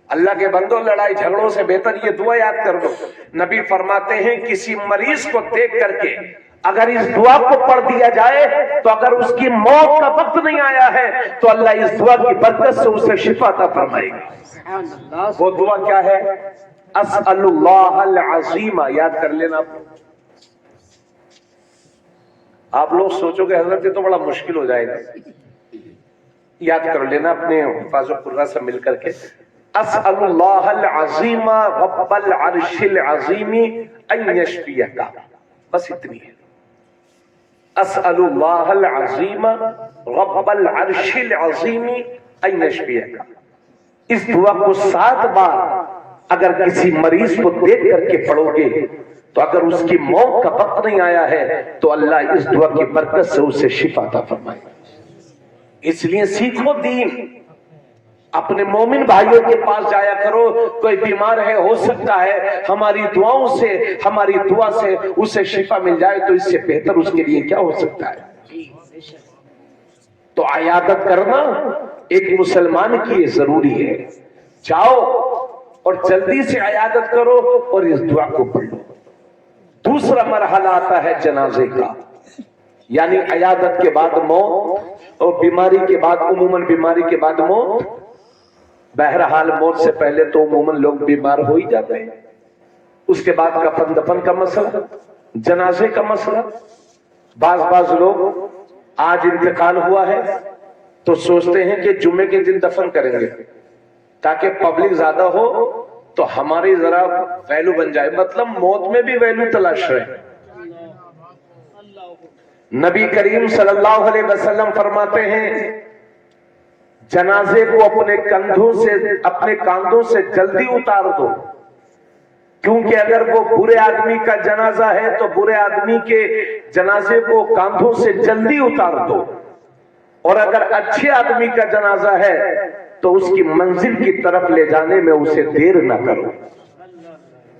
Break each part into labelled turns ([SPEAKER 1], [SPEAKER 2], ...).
[SPEAKER 1] اللہ کے بندوں، لڑائی جھگڑوں سے بہتر یہ دعا یاد کر دو۔ نبی فرماتے ہیں کسی مریض کو دیکھ کر کے اگر اس دعا کو پڑھ دیا جائے تو اگر اس کی موت کا وقت نہیں آیا ہے تو اللہ اس دعا کی برکت سے اسے شفا عطا فرمائے گا۔ وہ دعا کیا ہے؟ اسأل اللہ العظیم، یاد کر لینا۔ آپ لوگ سوچو کہ حضرت یہ تو بڑا مشکل ہو جائے گا، یاد کر لینا اپنے حفاظ و قرہ سے مل کر کے۔ اسأل اللہ العظیم رب العرش العظیم ان یشفیک، بس اتنی ہے۔ اسأل اللہ العظیم رب العرش العظیم ان یشفیک۔ اس دعا کو 7 بار اگر کسی مریض کو دیکھ کر کے پڑھو گے تو اگر اس کی موت کا وقت نہیں آیا ہے تو اللہ اس دعا کی برکت سے اسے شفا عطا فرمائے۔ اس لیے سیکھو دین، اپنے مومن بھائیوں کے پاس جایا کرو۔ کوئی بیمار ہے، ہو سکتا ہے ہماری دعاؤں سے، ہماری دعا سے اسے شفا مل جائے، تو اس سے بہتر اس کے لیے کیا ہو سکتا ہے؟ تو عیادت کرنا ایک مسلمان کی یہ ضروری ہے۔ جاؤ اور جلدی سے عیادت کرو اور اس دعا کو پڑھ لو۔ دوسرا مرحلہ آتا ہے جنازے کا، یعنی عیادت کے بعد موت، اور بیماری کے بعد، عموماً بیماری کے بعد موت۔ بہرحال موت سے پہلے تو عموماً لوگ بیمار ہو ہی جاتے ہیں۔ اس کے بعد کفن دفن کا مسئلہ، جنازے کا مسئلہ۔ بعض لوگ آج انتقال ہوا ہے تو سوچتے ہیں کہ جمعے کے دن دفن کریں گے تاکہ پبلک زیادہ ہو تو ہماری ذرا ویلو بن جائے، مطلب موت میں بھی ویلو تلاش رہے۔ نبی کریم صلی اللہ علیہ وسلم فرماتے ہیں جنازے کو اپنے کاندھوں سے جلدی اتار دو، کیونکہ اگر وہ برے آدمی کا جنازہ ہے تو برے آدمی کے جنازے کو کاندھوں سے جلدی اتار دو، اور اگر اچھے آدمی کا جنازہ ہے تو اس کی منزل کی طرف لے جانے میں اسے دیر نہ کرو۔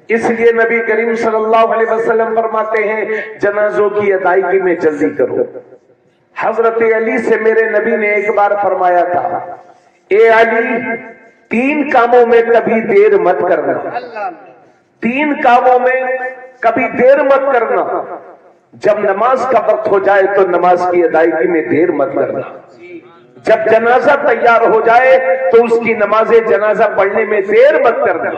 [SPEAKER 1] اس لیے نبی کریم صلی اللہ علیہ وسلم فرماتے ہیں جنازوں کی ادائیگی میں جلدی کرو۔ حضرت علی سے میرے نبی نے ایک بار فرمایا تھا، اے علی 3 کاموں میں کبھی دیر مت کرنا، 3 کاموں میں کبھی دیر مت کرنا۔ جب نماز کا وقت ہو جائے تو نماز کی ادائیگی میں دیر مت کرنا، جب جنازہ تیار ہو جائے تو اس کی نماز جنازہ پڑھنے میں دیر مت کرنا،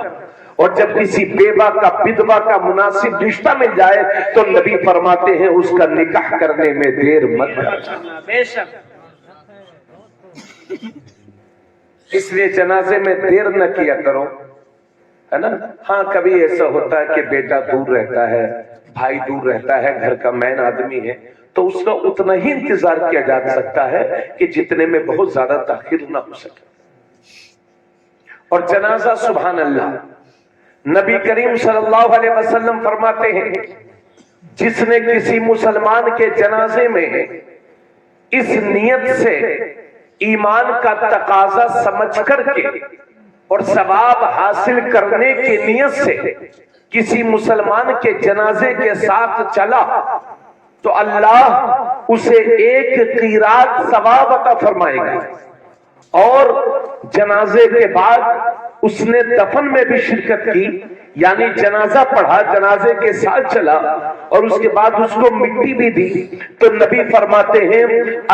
[SPEAKER 1] اور جب کسی بیوہ کا بدوا کا مناسب رشتہ مل جائے تو نبی فرماتے ہیں اس کا نکاح کرنے میں دیر مت کرنا۔ بے شک اس لیے جنازے میں دیر نہ کیا کرو، ہے نا۔ ہاں کبھی ایسا ہوتا ہے کہ بیٹا دور رہتا ہے، بھائی دور رہتا ہے، گھر کا مین آدمی ہے، تو اس کا اتنا ہی انتظار کیا جا سکتا ہے کہ جتنے میں بہت زیادہ تاخیر نہ ہو سکے۔ اور جنازہ سبحان اللہ، نبی کریم صلی اللہ علیہ وسلم فرماتے ہیں جس نے کسی مسلمان کے جنازے میں اس نیت سے ایمان کا تقاضا سمجھ کر کے اور ثواب حاصل کرنے کی نیت سے کسی مسلمان کے جنازے کے ساتھ چلا تو اللہ اسے 1 قیراط ثواب عطا فرمائے گا، اور جنازے کے بعد اس نے دفن میں بھی شرکت کی، یعنی جنازہ پڑھا، جنازے کے ساتھ چلا اور اس کے بعد اس کو مٹی بھی دی، تو نبی فرماتے ہیں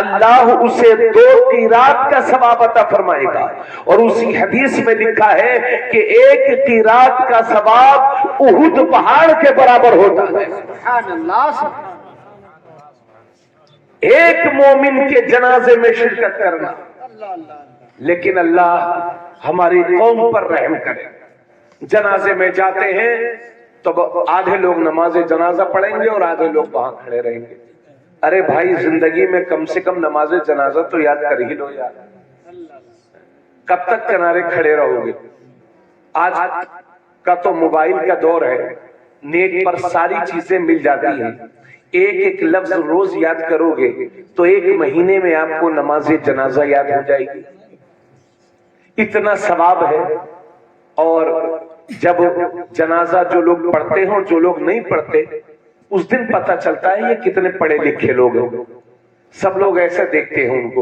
[SPEAKER 1] اللہ اسے 2 قیراط کا ثواب عطا فرمائے گا۔ اور اسی حدیث میں لکھا ہے کہ 1 قیراط کا ثواب احد پہاڑ کے برابر ہوتا ہے۔ سبحان اللہ۔ ایک مومن کے جنازے میں شرکت کرنا۔ لیکن اللہ ہماری قوم پر رحم کرے، جنازے میں جاتے ہیں تو آدھے لوگ نماز جنازہ پڑھیں گے اور آدھے لوگ وہاں کھڑے رہیں گے۔ ارے بھائی زندگی میں کم سے کم نماز جنازہ تو یاد کر ہی لو یار، کب تک کنارے کھڑے رہو گے؟ آج کا تو موبائل کا دور ہے، نیٹ پر ساری چیزیں مل جاتی ہیں، ایک لفظ روز یاد کرو گے تو 1 مہینے میں آپ کو نماز جنازہ یاد ہو جائے گی، اتنا ثواب ہے۔ اور جب جنازہ جو لوگ پڑھتے ہیں اور جو لوگ نہیں پڑھتے اس دن پتہ چلتا ہے یہ کتنے پڑھے لکھے لوگ ہیں، سب لوگ ایسے دیکھتے ہیں ان کو۔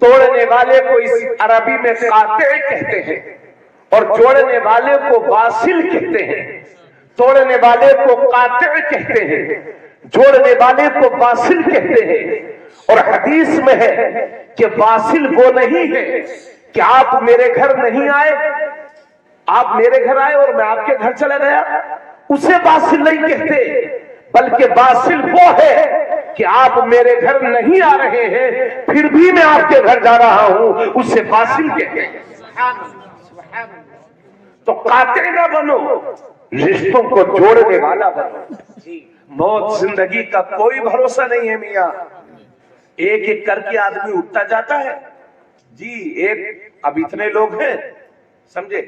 [SPEAKER 1] توڑنے والے کو اس عربی میں قاطع کہتے ہیں اور جوڑنے والے کو واصل کہتے ہیں. توڑنے والے کو قاطع کہتے ہیں, جوڑنے والے کو واصل کہتے ہیں. اور حدیث میں ہے کہ واصل وہ نہیں ہے کہ آپ میرے گھر نہیں آئے, آپ میرے گھر آئے اور میں آپ کے گھر چلا گیا, اسے واصل نہیں کہتے, بلکہ واصل وہ ہے کہ آپ میرے گھر نہیں آ رہے ہیں پھر بھی میں آپ کے گھر جا رہا ہوں, اسے واصل کہتے ہیں. تو قاطع نہ بنو, رشتوں کو جوڑنے والا بنو. موت زندگی کا کوئی بھروسہ نہیں ہے میاں, ایک ایک کر کے آدمی اٹھتا جاتا ہے. جی ایک اب اتنے لوگ ہیں سمجھے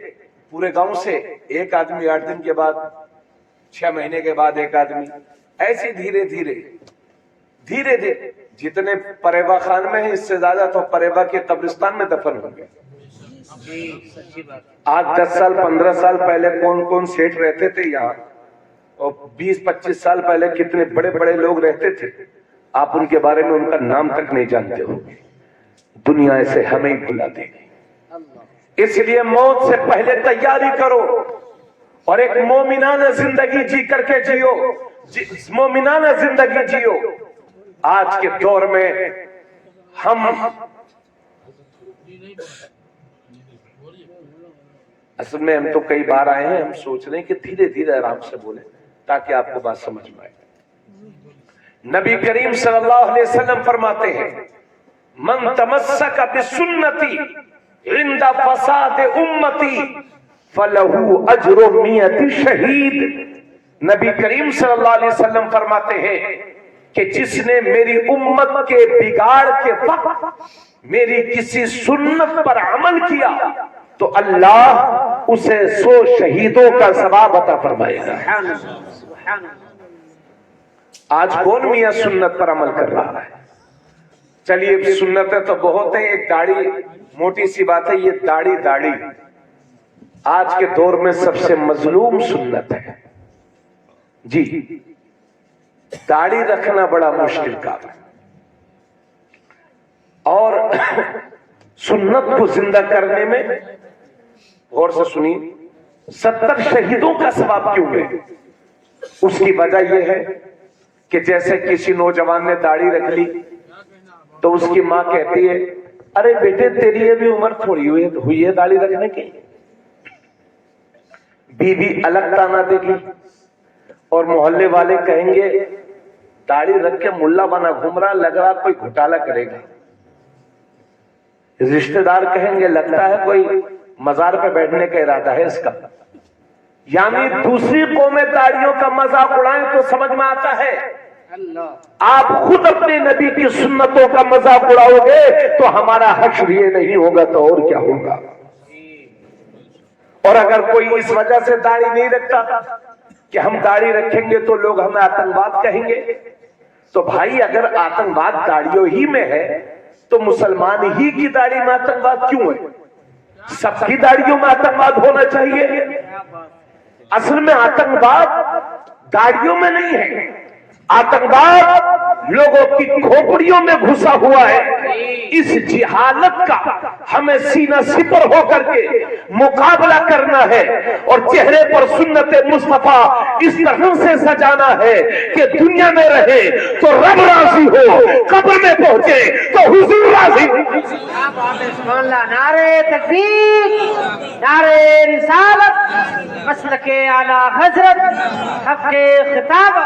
[SPEAKER 1] پورے گاؤں سے, ایک آدمی 8 دن کے بعد, 6 مہینے کے بعد ایک آدمی, ایسے دھیرے دھیرے دھیرے دھیرے جتنے پریبا خان میں ہیں اس سے زیادہ تو پریبا کے قبرستان میں دفن ہوں گے. آج 10 سال 15 سال پہلے کون کون سیٹ رہتے تھے یہاں, اور 20-25 سال پہلے کتنے بڑے بڑے لوگ رہتے تھے, آپ ان کے بارے میں ان کا نام تک نہیں جانتے ہو. دنیا ایسے ہمیں ہی بھلا دے گی. اس لیے موت سے پہلے تیاری کرو اور ایک مومنانہ زندگی جی کر کے جیو, مومنانہ زندگی جیو. آج کے دور میں ہم اصل میں ہم تو کئی بار آئے ہیں, ہم سوچ رہے ہیں کہ دھیرے دھیرے آرام سے بولیں تاکہ آپ کو بات سمجھ میں آئے. نبی کریم صلی اللہ علیہ وسلم فرماتے ہیں من تمسک بسنتی عند فساد امتی فلہو اجر 100 شہید. نبی کریم صلی اللہ علیہ وسلم فرماتے ہیں کہ جس نے میری امت کے بگاڑ کے وقت میری کسی سنت پر عمل کیا تو اللہ اسے 100 شہیدوں کا ثواب عطا فرمائے گا. آج کون میاں سنت پر عمل کر رہا ہے؟ چلیے سنتیں تو بہت ہیں, ایک داڑھی, موٹی سی بات ہے یہ داڑھی آج کے دور میں سب سے مظلوم سنت ہے. جی داڑھی رکھنا بڑا مشکل کام ہے, اور سنت کو زندہ کرنے میں غور سے سنیے 70 شہیدوں کا ثواب کیوں ہے؟ اس کی وجہ یہ ہے کہ جیسے کسی نوجوان نے داڑھی رکھ لی تو اس کی ماں کہتی ہے ارے بیٹے تیری یہ بھی عمر تھوڑی ہوئی ہے داڑھی رکھنے کی. بیوی الگ تانا دے گی اور محلے والے کہیں گے داڑھی رکھ کے ملا بنا گھوم رہا, لگ رہا کوئی گھوٹالا کرے گا. رشتہ دار کہیں گے لگتا ہے کوئی مزار پہ بیٹھنے کا ارادہ ہے اس کا. یعنی دوسری قومیں داڑھیوں کا مذاق اڑائیں تو سمجھ میں آتا ہے, آپ خود اپنے نبی کی سنتوں کا مذاق اڑاؤ گے تو ہمارا حشر یہ نہیں ہوگا تو اور کیا ہوگا. اور اگر کوئی اس وجہ سے داڑھی نہیں رکھتا کہ ہم داڑھی رکھیں گے تو لوگ ہمیں آتنکواد کہیں گے, تو بھائی اگر آتنکواد داڑھیوں ہی میں ہے تو مسلمان ہی کی داڑھی میں آتنکواد کیوں ہے؟ سب کی داڑھیوں میں آتنکواد ہونا چاہیے. اصل میں آتنکواد داڑھیوں میں نہیں ہے, آتنکواد لوگوں کی کھوپڑیوں میں گھسا ہوا ہے. اس جہالت کا ہمیں سینہ سپر ہو کر کے مقابلہ کرنا ہے اور چہرے پر سنت مصطفیٰ اس طرح سے سجانا ہے کہ دنیا میں رہے تو رب راضی ہو, قبر میں پہنچے تو حضور راضی ہو.
[SPEAKER 2] نعرے تکبیر, نعرے رسالت, مسلک اعلی حضرت, حق خطاب.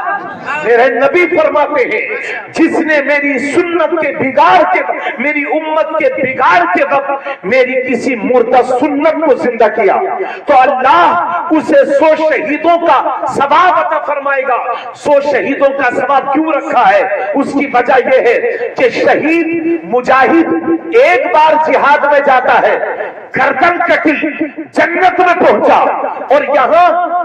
[SPEAKER 1] میرے نبی فرماتے ہیں جس نے میری سنت کے بگاڑ کے میری امت کے بگاڑ کے وقت میری کسی مردہ سنت کو زندہ کیا تو اللہ اسے 100 شہیدوں کا ثواب عطا فرمائے گا. 100 شہیدوں کا ثواب کیوں رکھا ہے؟ اس کی وجہ یہ ہے کہ شہید مجاہد ایک بار جہاد میں جاتا ہے, گردن کٹی, جنت میں پہنچا, اور یہاں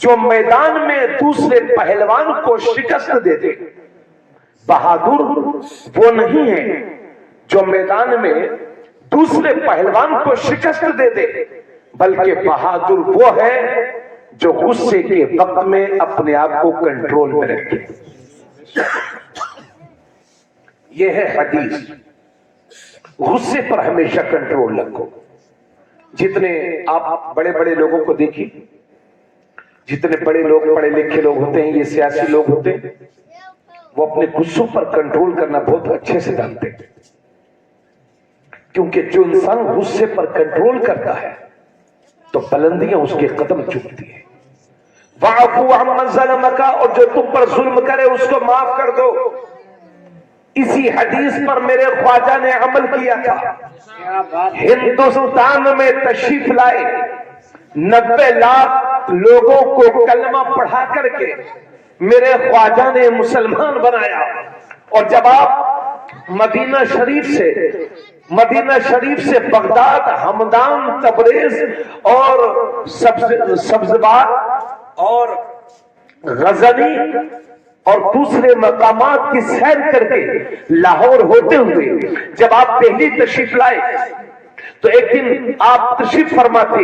[SPEAKER 1] جو میدان میں دوسرے پہلوان کو شکست دے دے. بہادر وہ نہیں ہے جو میدان میں دوسرے پہلوان کو شکست دے دے، بلکہ بہادر وہ ہے جو غصے کے وقت میں اپنے آپ کو کنٹرول میں رکھے. یہ ہے حدیث. غصے پر ہمیشہ کنٹرول رکھو. جتنے آپ بڑے بڑے لوگوں کو دیکھیں، جتنے بڑے لوگ پڑھے لکھے لوگ ہوتے ہیں، یہ سیاسی لوگ ہوتے ہیں، وہ اپنے غصوں پر کنٹرول کرنا بہت اچھے سے جانتے ہیں. کیونکہ جو انسان غصے پر کنٹرول کرتا ہے تو بلندیاں اس کے قدم چومتی ہیں. وَاعْفُوا عَمَّنْ ظَلَمَكَ، اور جو تم پر ظلم کرے اس کو معاف کر دو. اسی حدیث پر میرے خواجہ نے عمل کیا تھا. ہندوستان میں تشریف لائے، 90 لاکھ لوگوں کو کلمہ پڑھا کر کے میرے خواجہ نے مسلمان بنایا. اور جب آپ مدینہ شریف سے بغداد، ہمدان، تبریز اور سبزوار اور غزنی اور دوسرے مقامات کی سیر کر کے لاہور ہوتے ہوئے جب آپ دہلی تشریف لائے تو ایک دن آپ تشریف فرماتے،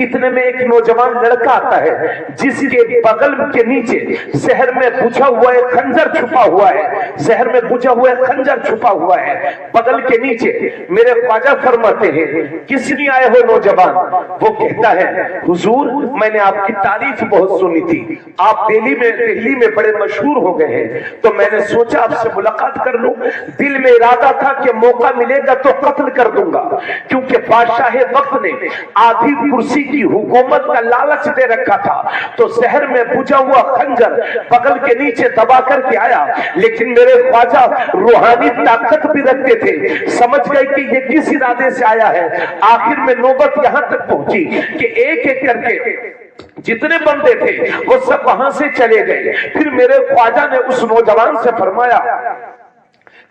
[SPEAKER 1] اتنے میں ایک نوجوان لڑکا آتا ہے جس کے بغل کے نیچے زہر میں بجھا ہوا ایک خنجر چھپا ہوا ہے. زہر میں بجھا ہوا ایک خنجر چھپا ہوا ہے بغل کے نیچے. میرے خواجہ فرماتے ہیں کس لیے آئے ہو نوجوان؟ وہ کہتا ہے حضور میں نے آپ کی تعریف بہت سنی تھی، آپ دہلی میں بڑے مشہور ہو گئے ہیں، تو میں نے سوچا آپ سے ملاقات کر لوں. دل میں ارادہ تھا کہ موقع ملے گا تو قتل کر دوں گا، کیونکہ بادشاہ وقت نے آدھی کرسی کی حکومت کا لالچ دے رکھا تھا. تو زہر میں بجھا ہوا خنجر بغل کے نیچے دبا کر کے آیا. لیکن میرے خواجہ روحانی طاقت بھی رکھتے تھے، سمجھ گئے کہ یہ کس ارادے سے آیا ہے. آخر میں نوبت یہاں تک پہنچی کہ ایک ایک کر کے جتنے بندے تھے وہ سب وہاں سے چلے گئے. پھر میرے خواجہ نے اس نوجوان سے فرمایا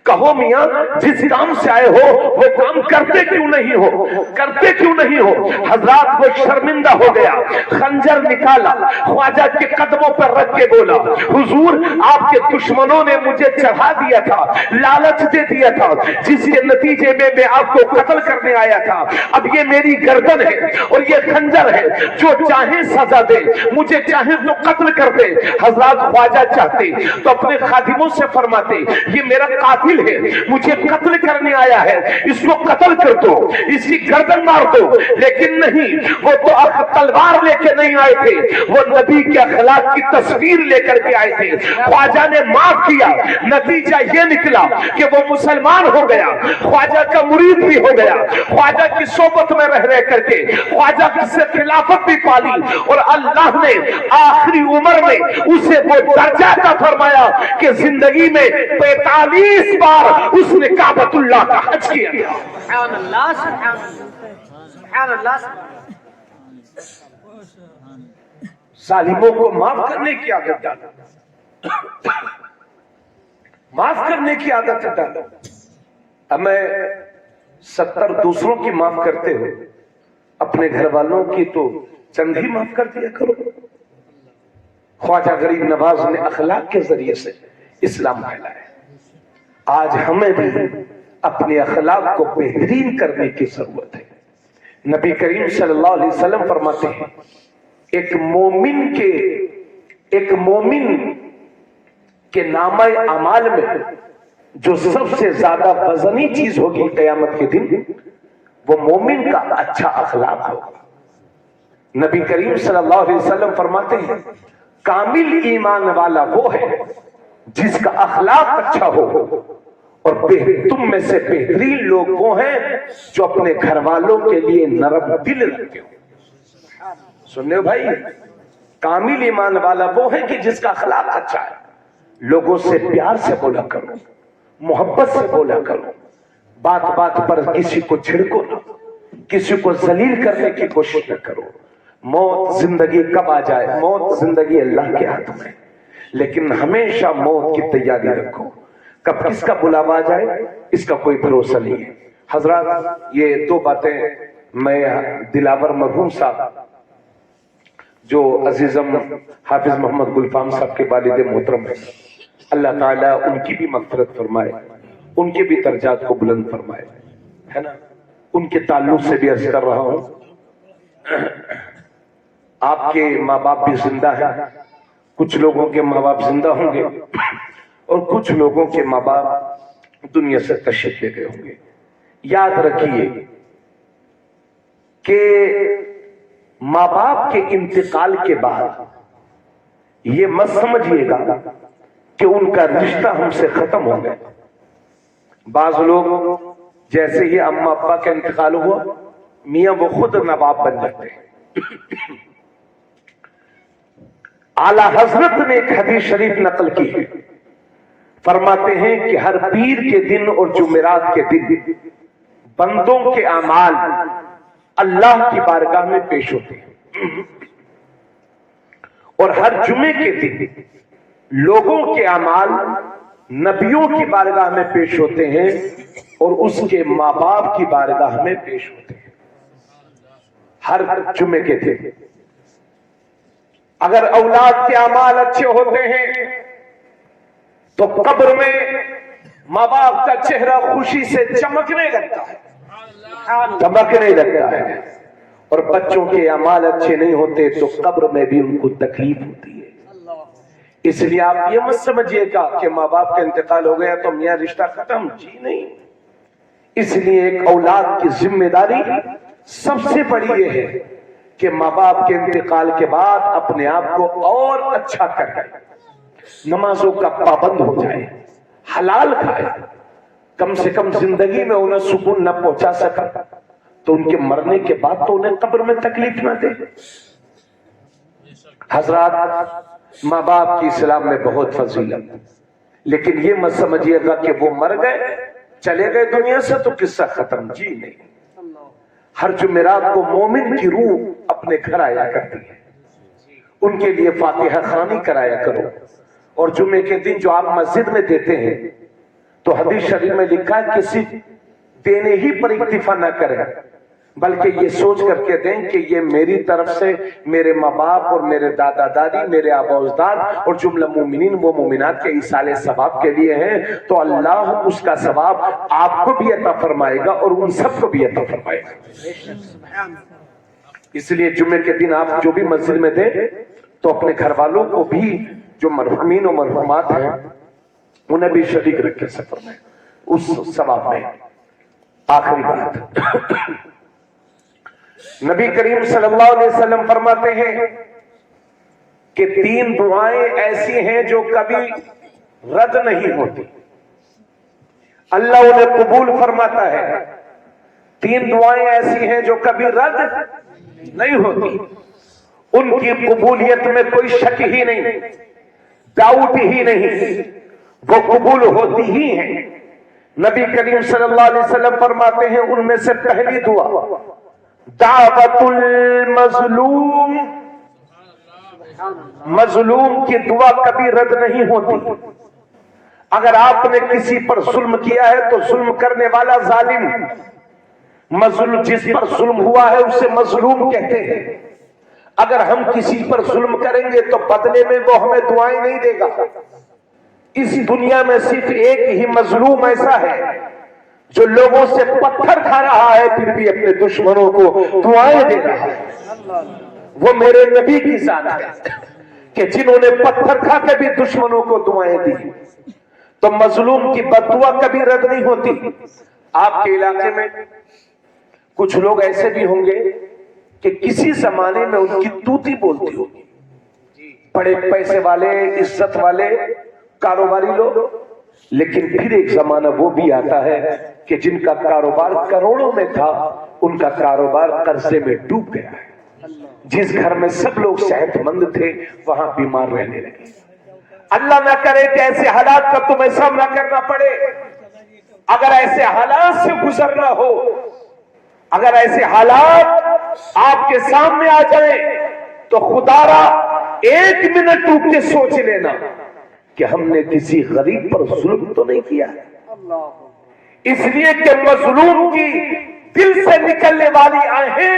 [SPEAKER 1] کہو میاں جس کام سے آئے ہو وہ کام کرتے کیوں نہیں ہو؟ حضرات وہ شرمندہ ہو گیا، خنجر نکالا، خواجہ کے قدموں پر رکھ کے بولا حضور آپ کے دشمنوں نے مجھے چڑھا دیا تھا، لالچ دے دیا تھا، جس کے نتیجے میں میں آپ کو قتل کرنے آیا تھا. اب یہ میری گردن ہے اور یہ خنجر ہے، جو چاہے سزا دے، مجھے چاہے تو قتل کر دے. حضرات خواجہ چاہتے تو اپنے خادموں سے فرماتے یہ میرا قاتل ہے، مجھے قتل کرنے آیا ہے، اس کو قتل کر دو، اس کی گردن مار دو. لیکن نہیں، وہ تو اب تلوار لے کے نہیں آئے تھے، وہ نبی کے اخلاق کی تصویر لے کر کے آئے تھے. خواجہ نے معاف کیا، نتیجہ یہ نکلا کہ وہ مسلمان ہو گیا، خواجہ کا مرید بھی ہو گیا، خواجہ کی صحبت میں رہ کر کے خواجہ سے خلافت بھی پالی. اور اللہ نے آخری عمر میں اسے وہ درجہ عطا فرمایا کہ زندگی میں 45 بار اس نے کعبۃ اللہ کا حج کیا.
[SPEAKER 2] سبحان اللہ، سبحان اللہ.
[SPEAKER 1] ظالموں کو معاف کرنے کی عادت ڈالو، معاف کرنے کی عادت ڈالو. ہمیں 70 دوسروں کی معاف کرتے ہو، اپنے گھر والوں کی تو چند ہی معاف کر دیا کرو. خواجہ غریب نواز نے اخلاق کے ذریعے سے اسلام پھیلایا. آج ہمیں بھی اپنے اخلاق کو بہترین کرنے کی ضرورت ہے. نبی کریم صلی اللہ علیہ وسلم فرماتے ہیں ایک مومن کے نامہ اعمال میں جو سب سے زیادہ وزنی چیز ہوگی قیامت کے دن وہ مومن کا اچھا اخلاق ہوگا. نبی کریم صلی اللہ علیہ وسلم فرماتے ہیں کامل ایمان والا وہ ہے جس کا اخلاق اچھا ہو، اور تم میں سے بہترین لوگ وہ ہیں جو اپنے گھر والوں کے لیے نرم دل رکھتے ہو. سننے بھائی، کامل ایمان والا وہ ہے کہ جس کا اخلاق اچھا ہے. لوگوں سے پیار سے بولا کرو، محبت سے بولا کرو، بات بات پر کسی کو چھڑکو نہ، کسی کو ذلیل کرنے کی کوشش نہ کرو. موت زندگی کب آ جائے، موت زندگی اللہ کے ہاتھ میں، لیکن ہمیشہ موت کی تیاری رکھو. کب کس کا بلاوا آ جائے اس کا کوئی بھروسہ نہیں ہے. حضرات یہ 2 باتیں میں دلاور مرحوم صاحب جو عزیزم حافظ محمد گلفام صاحب کے والد محترم ہیں، اللہ تعالیٰ ان کی بھی مغفرت فرمائے، ان کے بھی درجات کو بلند فرمائے، ہے نا. ان کے تعلق سے بھی عرض کر رہا ہوں، آپ کے ماں باپ بھی زندہ ہیں، کچھ لوگوں کے ماں باپ زندہ ہوں گے اور کچھ لوگوں کے ماں باپ دنیا سے تشریف لے گئے ہوں گے. یاد رکھیے کہ ماں باپ کے انتقال کے بعد یہ مت سمجھیے گا کہ ان کا رشتہ ہم سے ختم ہو گیا. بعض لوگ جیسے ہی اماں ابا کا انتقال ہوا میاں وہ خود نواب بن جاتے ہیں. اعلی حضرت نے ایک حدیث شریف نقل کی ہے، فرماتے ہیں کہ ہر پیر کے دن اور جمعرات کے دن بندوں کے اعمال اللہ کی بارگاہ میں پیش ہوتے ہیں، اور ہر جمعے کے دن لوگوں کے اعمال نبیوں کی بارگاہ میں پیش ہوتے ہیں اور اس کے ماں باپ کی بارگاہ میں پیش ہوتے ہیں. ہر جمعے کے دن اگر اولاد کے اعمال اچھے ہوتے ہیں تو قبر میں ماں باپ کا چہرہ خوشی سے چمکنے لگتا ہے، اور بچوں کے اعمال اچھے نہیں ہوتے تو قبر میں بھی ان کو تکلیف ہوتی ہے. اس لیے آپ یہ مت سمجھیے گا کہ ماں باپ کا انتقال ہو گیا تو میاں رشتہ ختم، جی نہیں. اس لیے ایک اولاد کی ذمہ داری سب سے بڑی یہ ہے کہ ماں باپ کے انتقال کے بعد اپنے آپ کو اور اچھا کرے، نمازوں کا پابند ہو جائے، حلال کھائے. کم سے کم زندگی میں انہیں سکون نہ پہنچا سکا تو ان کے مرنے کے بعد تو انہیں قبر میں تکلیف نہ دے. حضرات، ماں باپ کی اسلام میں بہت فضیلت، لیکن یہ مت سمجھیے گا کہ وہ مر گئے چلے گئے دنیا سے تو قصہ ختم، جی نہیں. ہر جمعرات کو مومن کی روح اپنے گھر آیا کرتی ہے، ان کے لیے فاتحہ خوانی کرایا کرو. اور جمعے کے دن جو آپ مسجد میں دیتے ہیں تو حدیث شریف میں لکھا ہے کہ صرف دینے ہی پر اکتفا نہ کریں بلکہ یہ سوچ کر کے دیں کہ یہ میری طرف سے میرے ماں باپ اور میرے دادا دادی، میرے آبا و اجداد اور جملہ مومنین و مومنات کے ایصال ثواب کے لیے ہیں، تو اللہ اس کا ثواب آپ کو بھی عطا فرمائے گا اور ان سب کو بھی عطا فرمائے گا. اس لیے جمعے کے دن آپ جو بھی مسجد میں دیں تو اپنے گھر والوں کو بھی جو مرحومین و مرحومات ہیں انہیں بھی شریک رکھے سفر میں اس ثواب میں. آخری بات، نبی کریم صلی اللہ علیہ وسلم فرماتے ہیں کہ 3 دعائیں ایسی ہیں جو کبھی رد نہیں ہوتی، اللہ انہیں قبول فرماتا ہے. 3 دعائیں ایسی ہیں جو کبھی رد نہیں ہوتی، ان کی قبولیت میں کوئی شک ہی نہیں، ڈاؤٹ ہی نہیں، وہ قبول ہوتی ہی ہیں. نبی کریم صلی اللہ علیہ وسلم فرماتے ہیں ان میں سے پہلی دعا دعوت المظلوم، مظلوم کی دعا کبھی رد نہیں ہوتی. اگر آپ نے کسی پر ظلم کیا ہے تو ظلم کرنے والا ظالم، مظلوم جس پر ظلم ہوا ہے اسے مظلوم کہتے ہیں. اگر ہم کسی پر ظلم کریں گے تو بدلے میں وہ ہمیں دعائیں نہیں دے گا. اس دنیا میں صرف ایک ہی مظلوم ایسا ہے جو لوگوں سے پتھر کھا رہا ہے پھر بھی اپنے دشمنوں کو دعائیں دے رہا ہے، وہ میرے نبی کی ذات ہے کہ جنہوں نے پتھر کھا کے بھی دشمنوں کو دعائیں دی. تو مظلوم کی بد دعا کبھی رد نہیں ہوتی. آپ کے علاقے میں کچھ لوگ ایسے بھی ہوں گے کہ کسی زمانے میں ان کی توتی بولتی ہوگی، بڑے پیسے والے، عزت والے، کاروباری لوگ، لیکن پھر ایک زمانہ وہ بھی آتا ہے کہ جن کا کاروبار کروڑوں میں تھا ان کا کاروبار قرضے میں ڈوب گیا ہے. جس گھر میں سب لوگ صحت مند تھے وہاں بیمار رہنے لگے. اللہ نہ کرے کہ ایسے حالات کا تمہیں سامنا کرنا پڑے. اگر ایسے حالات سے گزرنا ہو، اگر ایسے حالات آپ کے سامنے آ جائیں تو خدا را 1 منٹ ٹوٹ کے سوچ لینا کہ ہم نے کسی غریب پر ظلم تو نہیں کیا. اس لیے کہ مظلوم کی دل سے نکلنے والی آہیں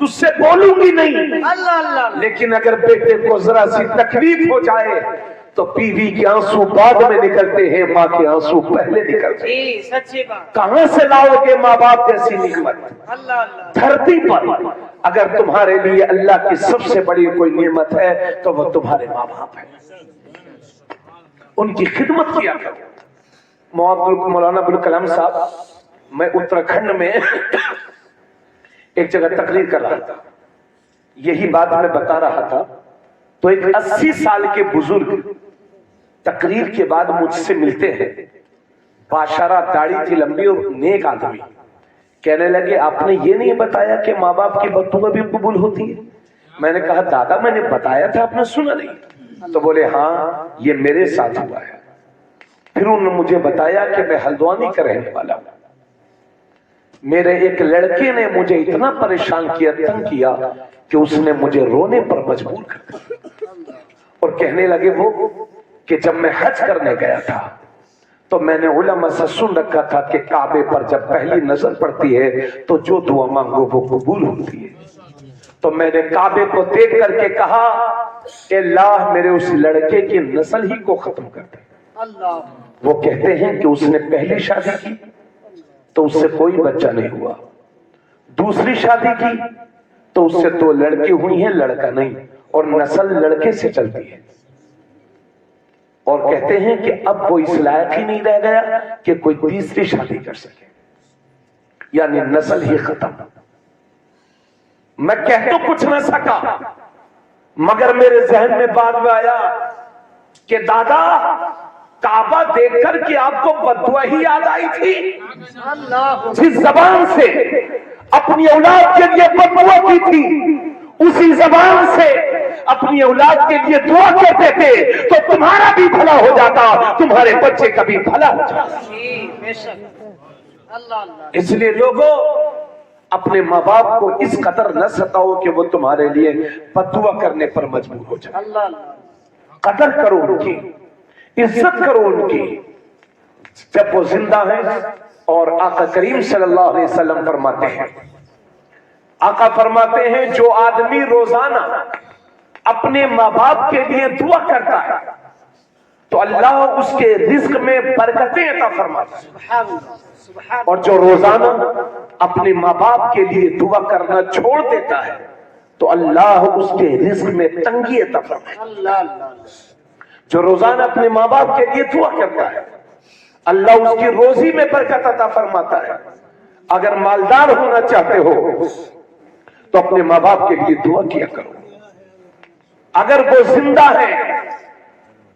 [SPEAKER 1] تجھ سے بولوں گی نہیں،
[SPEAKER 2] اللہ اللہ
[SPEAKER 1] لیکن اگر بیٹے کو ذرا سی تکلیف ہو جائے تو بیوی کے آنسو بعد میں نکلتے ہیں، ماں کے آنسو پہلے نکلتے ہیں۔
[SPEAKER 2] جی سچی بات
[SPEAKER 1] کہاں سے لاؤ گے ماں باپ جیسی نعمت؟
[SPEAKER 2] اللہ اللہ
[SPEAKER 1] دھرتی پر اگر تمہارے لیے اللہ کی سب سے بڑی کوئی نعمت ہے تو وہ تمہارے ماں باپ ہیں، ان کی خدمت کیا کرو۔ مولانا ابوالکلام کلام صاحب، میں اتراکھنڈ میں ایک جگہ تقریر کر رہا تھا، یہی بات میں بتا رہا تھا، تو ایک 80 سال کے بزرگ تقریر کے بعد مجھ سے ملتے ہیں، باشارہ داڑھی تھی لمبی اور نیک آدمی، کہنے لگے آپ نے یہ نہیں بتایا کہ ماں باپ کی بددعا بھی قبول ہوتی ہے؟ میں نے کہا دادا میں نے بتایا تھا، آپ نے سنا نہیں؟ تو بولے ہاں یہ میرے ساتھ ہوا ہے۔ پھر انہوں نے مجھے بتایا کہ میں ہلدوانی کا رہنے والا ہوں، میرے ایک لڑکے نے مجھے اتنا پریشان کیا، تنگ کیا کہ اس نے مجھے رونے پر مجبور کر دیا، اور کہنے لگے وہ کہ جب میں حج کرنے گیا تھا تو میں نے علماء سے سن رکھا تھا کہ کعبے پر جب پہلی نظر پڑتی ہے تو جو دعا مانگو وہ قبول ہوتی ہے، تو میں نے کعبے کو دیکھ کر کے کہا کہ اللہ میرے اس لڑکے کی نسل ہی کو ختم کر دے۔
[SPEAKER 2] اللہ
[SPEAKER 1] وہ کہتے ہیں کہ اس نے پہلی شادی کی تو اس سے کوئی بچہ نہیں ہوا، دوسری شادی کی تو اس سے 2 لڑکی ہوئی ہیں، لڑکا نہیں، اور نسل لڑکے سے چلتی ہے، اور کہتے ہیں کہ اب وہ اس لائق ہی نہیں رہ گیا کہ کوئی تیسری شادی کر سکے، یعنی نسل ہی ختم۔ میں کہہ تو کچھ نہ سکا، مگر میرے ذہن میں بعد میں آیا کہ دادا کعبہ دیکھ کر کے آپ کو بددعا ہی یاد آئی تھی،
[SPEAKER 2] اللہ
[SPEAKER 1] جس زبان سے اپنی اولاد کے لیے بددعا کی تھی اسی زبان سے اپنی اولاد کے لیے دعا کرتے تھے تو تمہارا بھی بھلا ہو جاتا، تمہارے بچے کا بھی بھلا ہو جاتا۔
[SPEAKER 2] جی بے شک اللہ اللہ
[SPEAKER 1] اس لیے لوگوں اپنے ماں باپ کو اس قدر نہ ستاؤ کہ وہ تمہارے لیے بددعا کرنے پر مجبور ہو جائے۔
[SPEAKER 2] اللہ اللہ
[SPEAKER 1] قدر کرو ان کی، عزت کرو ان کی جب وہ زندہ ہیں۔ اور آقا کریم صلی اللہ علیہ وسلم فرماتے ہیں، آقا فرماتے ہیں جو آدمی روزانہ اپنے ماں باپ کے لیے دعا کرتا ہے تو اللہ اس کے رزق میں برکتیں عطا فرماتا ہے،
[SPEAKER 2] سبحان اللہ سبحان
[SPEAKER 1] اور جو روزانہ اپنے ماں باپ کے لیے دعا کرنا چھوڑ دیتا ہے تو اللہ اس کے رزق میں تنگی عطا فرماتا ہے۔
[SPEAKER 2] اللہ اللہ
[SPEAKER 1] جو روزانہ اپنے ماں باپ کے لیے دعا کرتا ہے اللہ اس کی روزی میں برکت عطا فرماتا ہے۔ اگر مالدار ہونا چاہتے ہو تو اپنے ماں باپ کے لیے دعا کیا کرو، اگر وہ زندہ ہے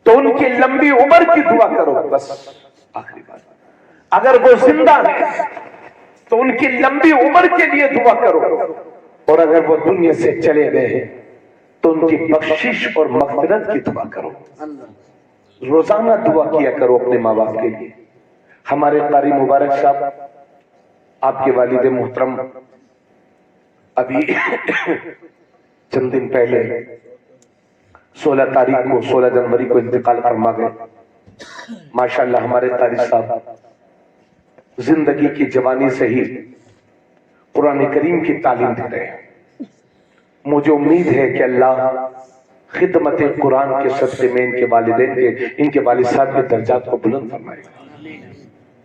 [SPEAKER 1] تو ان کی لمبی عمر کی دعا کرو، بس آخری بات، اگر وہ زندہ ہے تو ان کی لمبی عمر کے لیے دعا کرو، اور اگر وہ دنیا سے چلے گئے تو ان کی بخشش اور مغفرت کی دعا کرو۔ روزانہ دعا کیا کرو اپنے ماں باپ کے لیے۔ ہمارے قاری مبارک صاحب، آپ کے والد محترم ابھی چند دن پہلے 16 جنوری کو انتقال فرما گئے۔ ماشاءاللہ ہمارے قاری صاحب زندگی کی جوانی سے ہی قرآن کریم کی تعلیم دے رہے ہیں۔ مجھے امید ہے کہ اللہ خدمت قرآن کے صدقے میں ان کے والدین کے، ان کے والد صاحب کے درجات کو بلند فرمائے گا۔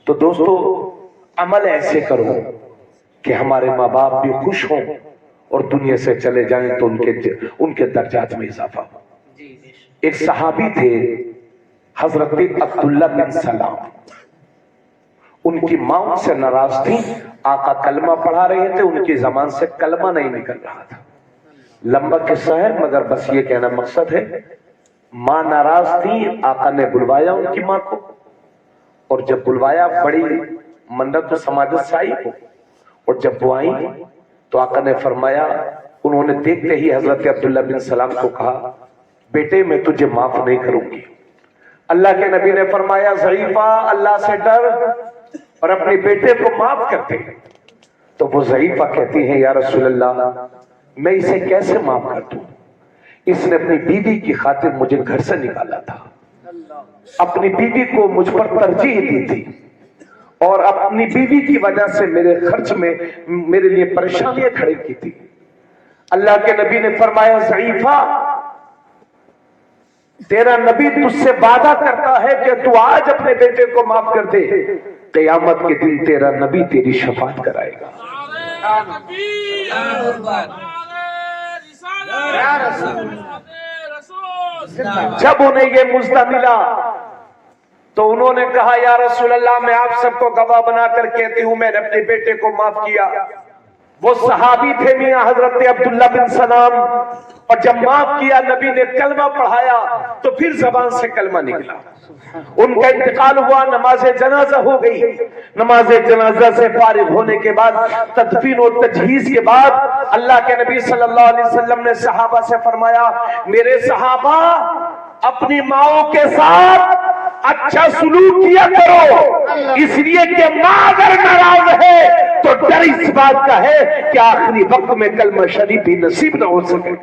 [SPEAKER 1] تو دوستو عمل ایسے کرو کہ ہمارے ماں باپ بھی خوش ہوں اور دنیا سے چلے جائیں تو ان کے درجات میں اضافہ ہو۔ ایک صحابی تھے حضرت عبداللہ بن سلام، ان کی ماں ان سے ناراض تھی، آقا کلمہ پڑھا رہے تھے، ان کی زبان سے کلمہ نہیں نکل رہا تھا۔ لمبا قصہ ہے مگر بس یہ کہنا مقصد ہے، ماں ناراض تھی، آقا نے بلوایا ان کی ماں کو، اور جب بلوایا بڑی منت و سماجت سے آئی کو، اور جب وہ آئی تو آقا نے فرمایا، انہوں نے دیکھتے ہی حضرت عبداللہ بن سلام کو کہا بیٹے میں تجھے معاف نہیں کروں گی۔ اللہ کے نبی نے فرمایا ضعیفہ اللہ سے ڈر اور اپنے بیٹے کو معاف کرتے ہیں۔ تو وہ ضعیفہ کہتی ہیں یا رسول اللہ میں اسے کیسے معاف کر دوں، اس نے اپنی بیوی کی خاطر مجھے گھر سے نکالا تھا، اپنی بیوی کو مجھ پر ترجیح دی تھی، اور اپنی بیوی کی وجہ سے میرے خرچ میں میرے لیے پریشانیاں کھڑی کی تھی۔ اللہ کے نبی نے فرمایا ضعیفہ تیرا نبی تجھ سے وعدہ کرتا ہے کہ تو آج اپنے بیٹے کو معاف کر دے، قیامت کے دن تیرا نبی تیری شفاعت کرائے گا۔ جب انہیں یہ مژدہ ملا تو انہوں نے کہا یا رسول اللہ میں آپ سب کو گواہ بنا کر کہتی ہوں میں نے اپنے بیٹے کو معاف کیا۔ وہ صحابی تھے میاں حضرت عبداللہ بن سلام، اور جب معاف کیا نبی نے کلمہ پڑھایا تو پھر زبان سے کلمہ نکلا۔ ان کا انتقال ہوا، نماز جنازہ ہو گئی۔ نماز جنازہ سے فارغ ہونے کے بعد تدفین و تجہیز کے بعد اللہ کے نبی صلی اللہ علیہ وسلم نے صحابہ سے فرمایا میرے صحابہ اپنی ماؤں کے ساتھ اچھا سلوک کیا کرو، اس لیے کہ ماں اگر ناراض ہے تو ڈر اس بات کا ہے کہ آخری وقت میں کلمہ شریف بھی نصیب نہ ہو سکے۔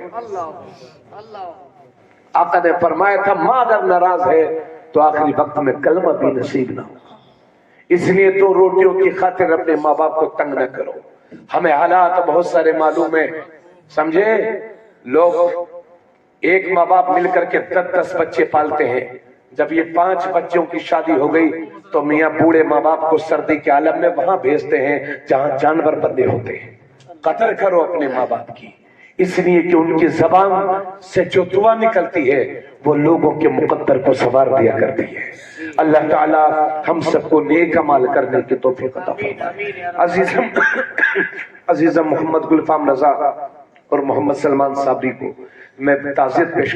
[SPEAKER 1] آقا نے فرمایا تھا ماں اگر ناراض ہے تو آخری وقت میں کلمہ بھی نصیب نہ ہو، اس لیے تو روٹیوں کی خاطر اپنے ماں باپ کو تنگ نہ کرو۔ ہمیں حالات بہت سارے معلوم ہیں، سمجھے؟ لوگ ایک ماں باپ مل کر کے 10 بچے پالتے ہیں، جب یہ 5 بچوں کی شادی ہو گئی تو میاں بوڑھے ماں باپ کو سردی کے عالم میں وہاں بھیجتے ہیں جہاں جانور بندے ہوتے ہیں۔ قدر کرو اپنے ماں باپ کی، اس لیے کہ ان کی زبان سے جو دعا نکلتی ہے وہ لوگوں کے مقدر کو سنوار دیا کرتی ہے۔ اللہ تعالی ہم سب کو نیک عمل کرنے کی توفیق عطا فرمائے۔ عزیزم محمد گلفام رضا اور محمد سلمان صابری کو میں تعزیت پیش